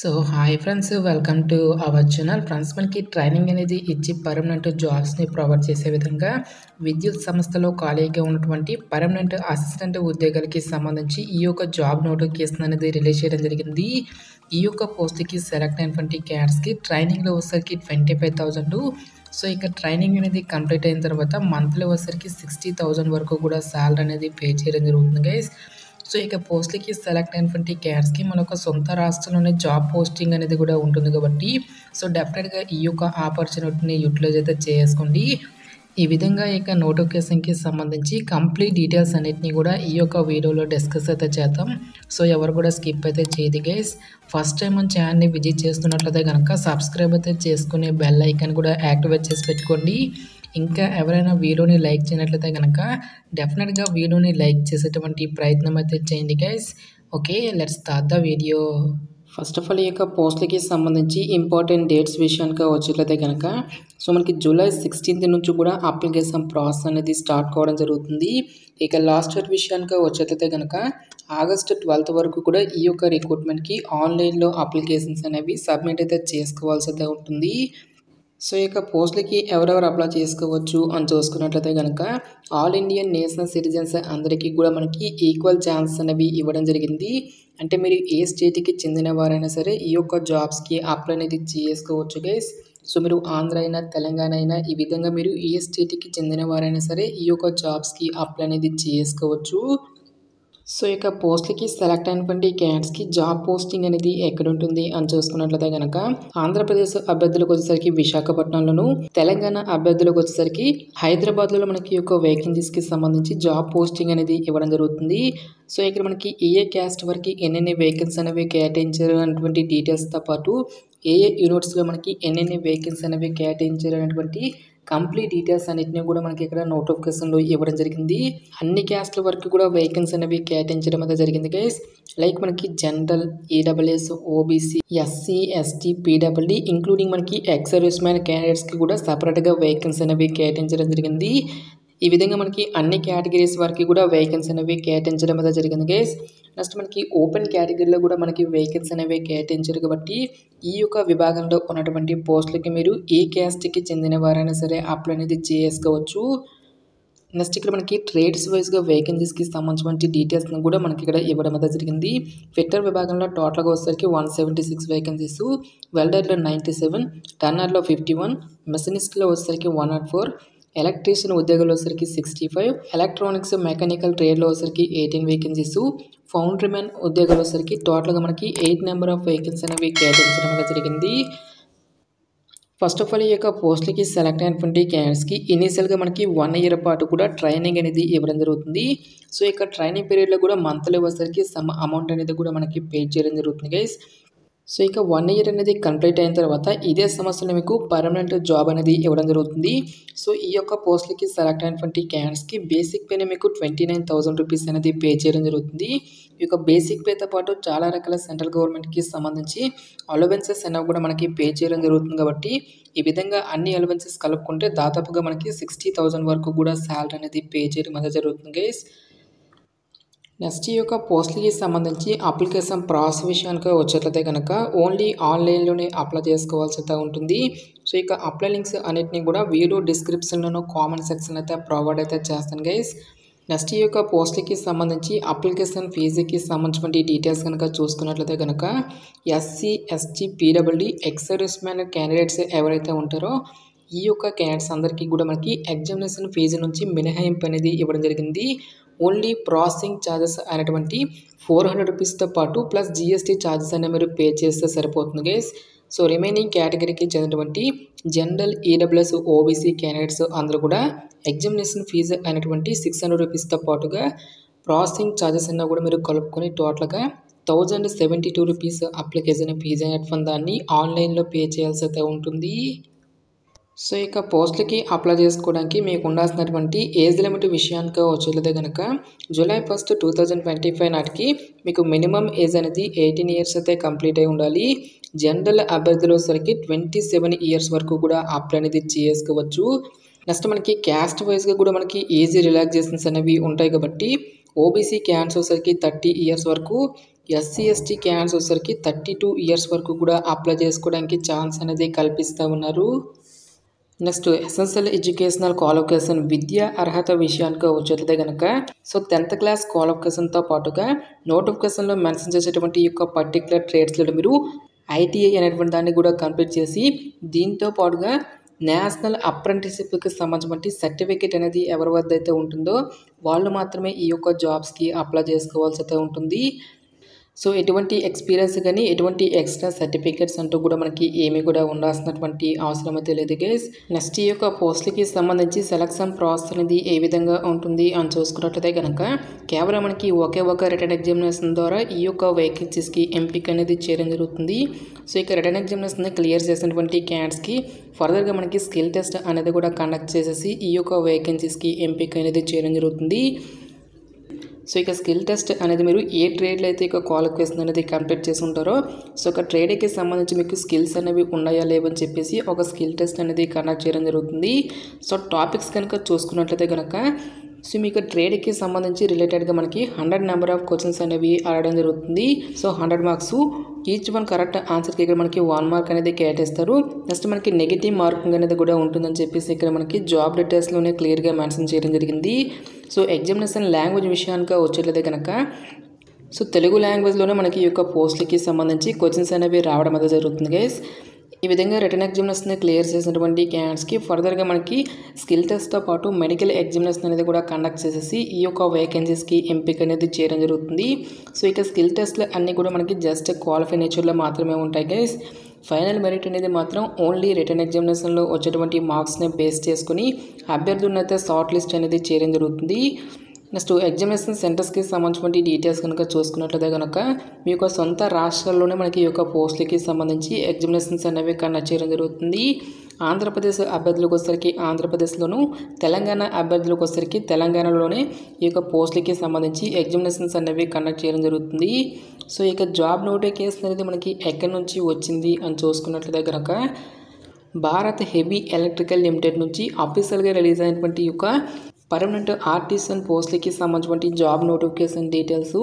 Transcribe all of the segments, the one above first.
So hi friends, welcome to our channel. Friends, మనకి training అనేది ఇచ్చి పర్మనెంట్ జాబ్స్ని ప్రొవైడ్ చేసే విధంగా విద్యుత్ సంస్థలో ఖాళీగా ఉన్నటువంటి పర్మనెంట్ అసిస్టెంట్ ఉద్యోగాలకి సంబంధించి ఈ యొక్క జాబ్ నోటిఫికేషన్ అనేది రిలీజ్ చేయడం జరిగింది. ఈ యొక్క పోస్ట్కి సెలెక్ట్ అయినటువంటి క్యాడర్స్కి ట్రైనింగ్లో వచ్చేసరికి 25,000. సో ఇక ట్రైనింగ్ అనేది కంప్లీట్ అయిన తర్వాత మంత్లీ వచ్చేసరికి 60,000 వరకు కూడా శాలరీ అనేది పే చేయడం జరుగుతుంది గైస్. సో ఇక పోస్ట్లకి సెలెక్ట్ అయినటువంటి క్యాడర్స్కి మనకు సొంత రాష్ట్రంలోనే జాబ్ పోస్టింగ్ అనేది కూడా ఉంటుంది కాబట్టి సో డెఫినెట్గా ఈ యొక్క ఆపర్చునిటీని యూటిలైజ్ అయితే చేసుకోండి. ఈ విధంగా ఇక నోటిఫికేషన్కి సంబంధించి కంప్లీట్ డీటెయిల్స్ అన్నిటిని కూడా ఈ యొక్క వీడియోలో డిస్కస్ అయితే చేద్దాం. సో ఎవరు కూడా స్కిప్ అయితే చేయదు గైస్. ఫస్ట్ టైం మన ఛానల్ని విజిట్ చేస్తున్నట్లయితే కనుక సబ్స్క్రైబ్ అయితే చేసుకుని బెల్ ఐకాన్ కూడా యాక్టివేట్ చేసి పెట్టుకోండి. ఇంకా ఎవరైనా వీడియోని లైక్ చేయనట్లయితే కనుక డెఫినెట్గా వీడియోని లైక్ చేసేటువంటి ప్రయత్నం అయితే చేయండి guys. Okay, let's start the video. First of all ఈ యొక్క పోస్ట్లకి సంబంధించి ఇంపార్టెంట్ డేట్స్ విషయానికి వచ్చేట్లయితే కనుక సో మనకి జూలై 16 నుంచి కూడా అప్లికేషన్ ప్రాసెస్ అనేది స్టార్ట్ కావడం జరుగుతుంది. ఇక లాస్ట్ డేట్ విషయానికి వచ్చేట్లయితే కనుక ఆగస్టు 12 వరకు కూడా ఈ యొక్క రిక్రూట్మెంట్కి ఆన్లైన్లో అప్లికేషన్స్ అనేవి సబ్మిట్ అయితే చేసుకోవాల్సి అయితే ఉంటుంది. సో ఇక పోస్ట్లకి ఎవరెవరు అప్లై చేసుకోవచ్చు అని చూసుకున్నట్లయితే కనుక ఆల్ ఇండియన్ నేషనల్ సిటిజన్స్ అందరికీ కూడా మనకి ఈక్వల్ ఛాన్సెస్ అనేవి ఇవ్వడం జరిగింది. అంటే మీరు ఏ స్టేట్కి చెందిన వారైనా సరే ఈ యొక్క జాబ్స్కి అప్లై అనేది చేసుకోవచ్చు గైస్. సో మీరు ఆంధ్ర అయినా తెలంగాణ అయినా ఈ విధంగా మీరు ఏ స్టేట్కి చెందిన వారైనా సరే ఈ యొక్క జాబ్స్కి అప్లై అనేది చేసుకోవచ్చు. సో ఇక పోస్ట్లకి సెలెక్ట్ అయినటువంటి క్యాండిడేట్స్కి జాబ్ పోస్టింగ్ అనేది ఎక్కడ ఉంటుంది అని చూసుకున్నట్లయితే కనుక ఆంధ్రప్రదేశ్ అభ్యర్థులకు వచ్చేసరికి విశాఖపట్నంలోను, తెలంగాణ అభ్యర్థులకు వచ్చేసరికి హైదరాబాద్లో మనకి యొక్క వేకెన్సీస్కి సంబంధించి జాబ్ పోస్టింగ్ అనేది ఇవ్వడం జరుగుతుంది. సో ఇక్కడ మనకి ఏ క్యాస్ట్ వరకు ఎన్నెన్ని వేకెన్సీ అనేవి కేటాయించారు అనేటువంటి డీటెయిల్స్తో పాటు ఏ యూనిట్స్లో మనకి ఎన్నెన్ని వేకెన్సీ అనేవి కేటాయించారు అనేటువంటి కంప్లీట్ డీటెయిల్స్ అన్నింటినీ కూడా మనకి ఇక్కడ నోటిఫికేషన్లో ఇవ్వడం జరిగింది. అన్ని క్యాస్ట్ల వరకు కూడా వేకెన్సీ అనేవి కేటాయించడం అయితే జరిగింది గైస్. లైక్ మనకి general, EWS, OBC, SC, ST, PWD including మనకి ఎక్స్ సర్వీస్ మ్యాన్ క్యాండిడేట్స్కి కూడా సపరేట్గా వేకెన్సీ అనేవి కేటాయించడం జరిగింది. ఈ విధంగా మనకి అన్ని కేటగిరీస్ వరకు కూడా వేకెన్సీ అనేవి కేటాయించడం అయితే జరిగింది గైస్. నెక్స్ట్ మనకి ఓపెన్ కేటగిరీలో కూడా మనకి వేకెన్సీ అనేవి కేటాయించారు కాబట్టి ఈ యొక్క విభాగంలో ఉన్నటువంటి పోస్టులకి మీరు ఏ క్యాస్ట్కి చెందిన వారైనా సరే అప్లై అనేది చేసుకోవచ్చు. నెక్స్ట్ ఇక్కడ మనకి ట్రేడ్స్ వైజ్గా వేకెన్సీస్కి సంబంధించిన డీటెయిల్స్ని కూడా మనకి ఇక్కడ ఇవ్వడం అయితే జరిగింది. ఫిట్టర్ విభాగంలో టోటల్గా వచ్చేసరికి 176 వేకెన్సీస్, వెల్డర్లో 97, టర్నర్లో 51, మెషినిస్ట్లో వచ్చేసరికి 104, ఎలక్ట్రీషియన్ ఉద్యోగాలు వచ్చేసరికి 65, ఎలక్ట్రానిక్స్ మెకానికల్ ట్రేడ్లో వచ్చేసరికి 18 వేకెన్సీస్, ఫౌండరీ మ్యాన్ ఉద్యోగాలు వచ్చేసరికి టోటల్గా మనకి 8 నెంబర్ ఆఫ్ వేకెన్సీ అనేవి కేటాయించడం అనేది జరిగింది. ఫస్ట్ ఆఫ్ ఆల్ ఈ యొక్క పోస్టులకి సెలెక్ట్ అయినటువంటి క్యాండిడేట్స్కి ఇనీషియల్గా మనకి 1 ఇయర్ పాటు కూడా ట్రైనింగ్ అనేది ఇవ్వడం జరుగుతుంది. సో ఇక ట్రైనింగ్ పీరియడ్లో కూడా మంత్లీ వచ్చేసరికి సమ్ అమౌంట్ అనేది కూడా మనకి పే చేయడం జరుగుతుంది గైస్. సో ఇక 1 ఇయర్ అనేది కంప్లీట్ అయిన తర్వాత ఇదే సంవత్సరంలో మీకు పర్మనెంట్ జాబ్ అనేది ఇవ్వడం జరుగుతుంది. సో ఈ యొక్క పోస్టులకి సెలెక్ట్ అయినటువంటి క్యాండిడేట్స్కి బేసిక్ పేనే మీకు 29,000 రూపీస్ అనేది పే చేయడం జరుగుతుంది. ఈ యొక్క బేసిక్ పేతో పాటు చాలా రకాల సెంట్రల్ గవర్నమెంట్కి సంబంధించి అలవెన్సెస్ అనేవి కూడా మనకి పే చేయడం జరుగుతుంది కాబట్టి ఈ విధంగా అన్ని అలవెన్సెస్ కలుపుకుంటే దాదాపుగా మనకి 60,000 వరకు కూడా శాలరీ అనేది పే చేయడం అనేది జరుగుతుంది గైస్. నెక్స్ట్ ఈ యొక్క పోస్టులకి సంబంధించి అప్లికేషన్ ప్రాసెస్ విషయానికి వచ్చేట్లయితే కనుక ఓన్లీ ఆన్లైన్లోనే అప్లై చేసుకోవాల్సి అయితే ఉంటుంది. సో ఇక అప్లై లింక్స్ అన్నిటిని కూడా వీడియో డిస్క్రిప్షన్లోనూ కామెంట్ సెక్షన్ అయితే ప్రొవైడ్ అయితే చేస్తాను గైస్. నెక్స్ట్ ఈ యొక్క పోస్టులకి సంబంధించి అప్లికేషన్ ఫీజుకి సంబంధించిన డీటెయిల్స్ కనుక చూసుకున్నట్లయితే కనుక SC, ST, PWD ex service man candidates ఎవరైతే ఉంటారో ఈ యొక్క క్యాండిడేట్స్ అందరికీ కూడా మనకి ఎగ్జామినేషన్ ఫీజు నుంచి మినహాయింపు అనేది ఇవ్వడం జరిగింది. ఓన్లీ ప్రాసెసింగ్ ఛార్జెస్ అయినటువంటి 400 రూపీస్తో పాటు ప్లస్ జిఎస్టీ ఛార్జెస్ అనేవి మీరు పే చేస్తే సరిపోతుంది గైస్. సో రిమైనింగ్ కేటగిరీకి చెందినటువంటి జనరల్, ఈడబ్ల్యూఎస్, ఓబీసీ క్యాండిడేట్స్ అందరూ కూడా ఎగ్జామినేషన్ ఫీజు అయినటువంటి 600 రూపీస్తో పాటుగా ప్రాసెసింగ్ ఛార్జెస్ అన్నా కూడా మీరు కలుపుకొని టోటల్గా 1072 రూపీస్ అప్లికేషన్ ఫీజు అనేటువంటి దాన్ని ఆన్లైన్లో పే చేయాల్సి అయితే ఉంటుంది. సో ఇక పోస్టులకి అప్లై చేసుకోవడానికి మీకు ఉండాల్సినటువంటి ఏజ్ లిమిట్ విషయానికి వచ్చేట్లయితే కనుక జూలై 1, 2025 నాటికి మీకు మినిమం ఏజ్ అనేది 18 ఇయర్స్ అయితే కంప్లీట్ అయి ఉండాలి. జనరల్ అభ్యర్థులు వచ్చేసరికి 27 ఇయర్స్ వరకు కూడా అప్లై అనేది చేసుకోవచ్చు. నెక్స్ట్ మనకి క్యాస్ట్ వైజ్గా కూడా మనకి ఏజ్ రిలాక్సేషన్స్ అనేవి ఉంటాయి కాబట్టి ఓబీసీ క్యాండిడేట్స్ వచ్చేసరికి 30 ఇయర్స్ వరకు, ఎస్సీ ఎస్టీ క్యాండిడేట్స్ వచ్చేసరికి 32 ఇయర్స్ వరకు కూడా అప్లై చేసుకోవడానికి ఛాన్స్ అనేది కల్పిస్తూ ఉన్నారు. నెక్స్ట్ ఎస్ఎస్ఎల్ ఎడ్యుకేషనల్ క్వాలిఫికేషన్ విద్యా అర్హత విషయానికి వచ్చేట్లయితే కనుక 10th క్లాస్ క్వాలిఫికేషన్తో పాటుగా నోటిఫికేషన్లో మెన్షన్ చేసేటువంటి ఈ యొక్క పర్టికులర్ ట్రేడ్స్లో మీరు ఐటీఐ అనేటువంటి దాన్ని కూడా కంప్లీట్ చేసి దీంతో పాటుగా నేషనల్ అప్రెంటిస్షిప్కి సంబంధించిన సర్టిఫికేట్ అనేది ఎవరి వద్ద అయితే ఉంటుందో వాళ్ళు మాత్రమే ఈ యొక్క జాబ్స్కి అప్లై చేసుకోవాల్సి అయితే ఉంటుంది. ఎటువంటి ఎక్స్పీరియన్స్ కానీ ఎటువంటి ఎక్స్ట్రా సర్టిఫికేట్స్ అంటూ కూడా మనకి ఏమీ కూడా ఉండాల్సినటువంటి అవసరం అయితే లేదు గైస్. నెక్స్ట్ ఈ యొక్క పోస్టులకి సంబంధించి సెలక్షన్ ప్రాసెస్ అనేది ఏ విధంగా ఉంటుంది అని చూసుకున్నట్లయితే కనుక కేవలం మనకి ఒకే ఒక రిటన్ ఎగ్జామినేషన్ ద్వారా ఈ యొక్క వేకెన్సీస్కి ఎంపిక అనేది చేయడం జరుగుతుంది. ఇక రిటన్ ఎగ్జామినేషన్ క్లియర్ చేసినటువంటి క్యాండిడేట్స్కి ఫర్దర్గా మనకి స్కిల్ టెస్ట్ అనేది కూడా కండక్ట్ చేసేసి ఈ యొక్క వేకెన్సీస్కి ఎంపిక అనేది చేయడం జరుగుతుంది. ఇక స్కిల్ టెస్ట్ అనేది మీరు ఏ ట్రేడ్లో అయితే ఇక క్వాలిఫికేషన్ అనేది కంప్లీట్ చేసి ఉంటారో ఒక ట్రేడ్కి సంబంధించి మీకు స్కిల్స్ అనేవి ఉన్నాయా లేవని చెప్పేసి ఒక స్కిల్ టెస్ట్ అనేది కండక్ట్ చేయడం జరుగుతుంది. టాపిక్స్ కనుక చూసుకున్నట్లయితే కనుక మీకు ట్రేడ్కి సంబంధించి రిలేటెడ్గా మనకి 100 నెంబర్ ఆఫ్ క్వశ్చన్స్ అనేవి అడగడం జరుగుతుంది. 100 మార్క్స్ ఈచ్ వన్ కరెక్ట్ ఆన్సర్కి ఇక్కడ మనకి 1 మార్క్ అనేది కేటాయిస్తారు. నెక్స్ట్ మనకి నెగిటివ్ మార్కింగ్ అనేది కూడా ఉంటుందని చెప్పేసి ఇక్కడ మనకి జాబ్ డీటెయిల్స్లోనే క్లియర్గా మెన్షన్ చేయడం జరిగింది. ఎగ్జామినేషన్ లాంగ్వేజ్ విషయానికి వచ్చేట్లయితే కనుక తెలుగు లాంగ్వేజ్లోనే మనకి ఈ యొక్క పోస్టులకి సంబంధించి క్వశ్చన్స్ అనేవి రావడం అనేది జరుగుతుంది గైస్. ఈ విధంగా రిటన్ ఎగ్జామినేషన్ క్లియర్ చేసినటువంటి క్యాండిడేట్స్కి ఫర్దర్గా మనకి స్కిల్ టెస్ట్తో పాటు మెడికల్ ఎగ్జామినేషన్ అనేది కూడా కండక్ట్ చేసేసి ఈ యొక్క వేకెన్సీస్కి ఎంపిక అనేది చేయడం జరుగుతుంది. ఇక స్కిల్ టెస్ట్లు అన్నీ కూడా మనకి జస్ట్ క్వాలిఫై నేచర్లో మాత్రమే ఉంటాయి గైస్. ఫైనల్ మెరిట్ అనేది మాత్రం ఓన్లీ రిటన్ ఎగ్జామినేషన్లో వచ్చేటువంటి మార్క్స్ని బేస్ చేసుకుని అభ్యర్థులను అయితే షార్ట్ లిస్ట్ అనేది చేయడం జరుగుతుంది. నెక్స్ట్ ఎగ్జామినేషన్ సెంటర్స్కి సంబంధించిన డీటెయిల్స్ కనుక చూసుకున్నట్లయితే కనుక మీ యొక్క సొంత రాష్ట్రాల్లోనే మనకి ఈ యొక్క పోస్టులకి సంబంధించి ఎగ్జామినేషన్స్ అనేవి కండక్ట్ చేయడం జరుగుతుంది. ఆంధ్రప్రదేశ్ అభ్యర్థులకు వచ్చేసరికి ఆంధ్రప్రదేశ్లోను, తెలంగాణ అభ్యర్థులకు వచ్చేసరికి తెలంగాణలోనే ఈ యొక్క పోస్టులకి సంబంధించి ఎగ్జామినేషన్స్ అనేవి కండక్ట్ చేయడం జరుగుతుంది. ఇక జాబ్ నోటిఫికేషన్ అనేది మనకి ఎక్కడి నుంచి వచ్చింది అని చూసుకున్నట్లయితే కనుక భారత్ హెవీ ఎలక్ట్రికల్ లిమిటెడ్ నుంచి అఫీషియల్గా రిలీజ్ అయినటువంటి ఈ యొక్క పర్మనెంట్ ఆర్టిసన్ పోస్టులకి సంబంధించిన job notification details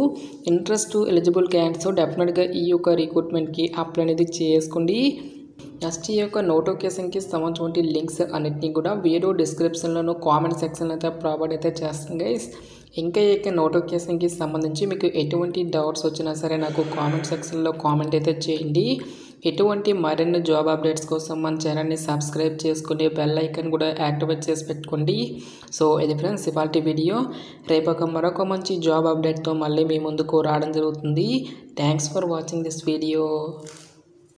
interest eligible candidates డెఫినెట్గా ఈ యొక్క రిక్రూట్మెంట్కి అప్లై అనేది చేసుకోండి. నెక్స్ట్ ఈ యొక్క నోటిఫికేషన్కి సంబంధించిన లింక్స్ అన్నింటినీ కూడా వీడియో డిస్క్రిప్షన్లోనూ కామెంట్ సెక్షన్లో అయితే ప్రొవైడ్ అయితే చేస్తాం గైస్. ఇంకా ఈ యొక్క నోటిఫికేషన్కి సంబంధించి మీకు ఎటువంటి డౌట్స్ వచ్చినా సరే నాకు కామెంట్ సెక్షన్లో కామెంట్ అయితే చేయండి. ఎటువంటి మరిన్ని జాబ్ అప్డేట్స్ కోసం మన ఛానల్ని సబ్స్క్రైబ్ చేసుకుని బెల్ ఐకాన్ కూడా యాక్టివేట్ చేసి పెట్టుకోండి. ఇది ఫ్రెండ్స్ ఇవాల్టి వీడియో. రేపు మరొక మంచి జాబ్ అప్డేట్తో మళ్ళీ మీ ముందుకు రావడం జరుగుతుంది. Thanks for watching this video.